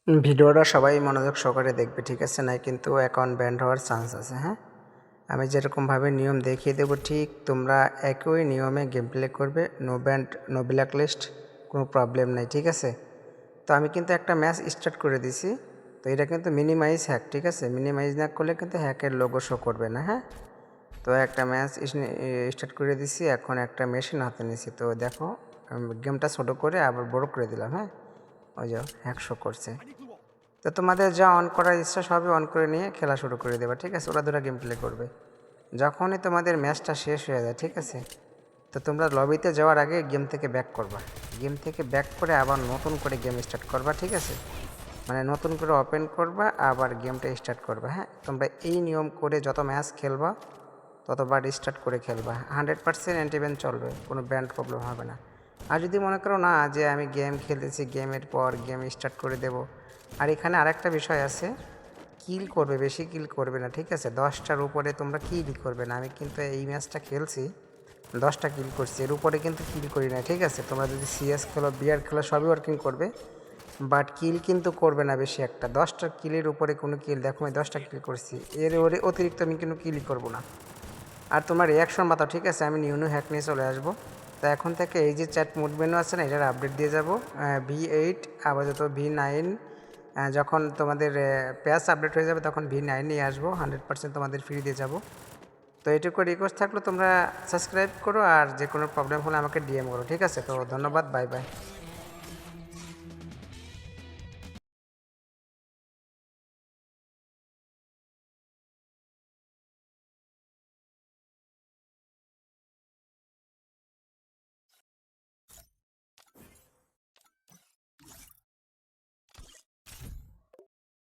ভিডিওটা সবাই মনোযোগ সহকারে দেখবে, ঠিক আছে? না কিন্তু অ্যাকাউন্ট ব্যান্ড হওয়ার চান্স আছে। হ্যাঁ, আমি যেরকমভাবে নিয়ম দেখিয়ে দেবো ঠিক তোমরা একই নিয়মে গেম প্লে করবে। No band, no black list, কোনো প্রবলেম নেই, ঠিক আছে? তো আমি কিন্তু একটা ম্যাচ স্টার্ট করে দিছি। তো এটা কিন্তু মিনিমাইজ হ্যাক, ঠিক আছে? মিনিমাইজ না করলে কিন্তু হ্যাকের লোগো শো করবে না। হ্যাঁ, তো একটা ম্যাচ স্টার্ট করে দিছি, এখন একটা মেশিন হাতে নিছি। তো দেখো গেমটা ছোটো করে আবার বড় করে দিলাম। হ্যাঁ, ওই যে হ্যাক শো করছে। তো তোমাদের যা অন করার ইচ্ছা সবই অন করে নিয়ে খেলা শুরু করে দেবে, ঠিক আছে? ওরা দুরা গেম প্লে করবে। যখনই তোমাদের ম্যাচটা শেষ হয়ে যায়, ঠিক আছে, তো তোমরা লবিতে যাওয়ার আগে গেম থেকে ব্যাক করবা। গেম থেকে ব্যাক করে আবার নতুন করে গেম স্টার্ট করবা, ঠিক আছে? মানে নতুন করে ওপেন করবা, আবার গেমটা স্টার্ট করবা। হ্যাঁ, তোমরা এই নিয়ম করে যত ম্যাচ খেলবা ততবার স্টার্ট করে খেলবা। 100% অ্যান্টিব্যান চলবে, কোনো ব্যান্ড প্রবলেম হবে না। আর যদি মনে করো না যে আমি গেম খেলতেছি, গেমের পর গেম স্টার্ট করে দেব। আর এখানে আরেকটা বিষয় আছে, কিল করবে, বেশি কিল করবে না, ঠিক আছে? 10টার উপরে তোমরা কিল করবে না। আমি কিন্তু এই ম্যাচটা খেলছি, 10টা কিল করছি, এর উপরে কিন্তু কিল করি না, ঠিক আছে? তোমরা যদি সিএস খেলো, বিআর খেলো, সবই ওয়ার্কিং করবে, বাট কিল কিন্তু করবে না বেশি একটা। 10টা কিলের উপরে কোনো কিল, দেখো আমি 10টা কিল করছি, এর অতিরিক্ত আমি কোনো কিলই করবো না। আর তোমার রিয়াকশন বাতাও, ঠিক আছে? আমি নিউ হ্যাক নিয়ে চলে আসবো। তো এখন থেকে এই যে চ্যাট মোড মেনু আছে না, এটার আপডেট দিয়ে যাব। V8 আপাতত V9, যখন তোমাদের প্যাচ আপডেট হয়ে যাবে তখন V9 নিয়ে আসবো। 100% তোমাদের ফ্রি দিয়ে যাব। তো এটুকু রিকোয়েস্ট থাকলো, তোমরা সাবস্ক্রাইব করো, আর যে কোনো প্রবলেম হলে আমাকে ডিএম করো, ঠিক আছে? তো ধন্যবাদ, বাই বাই।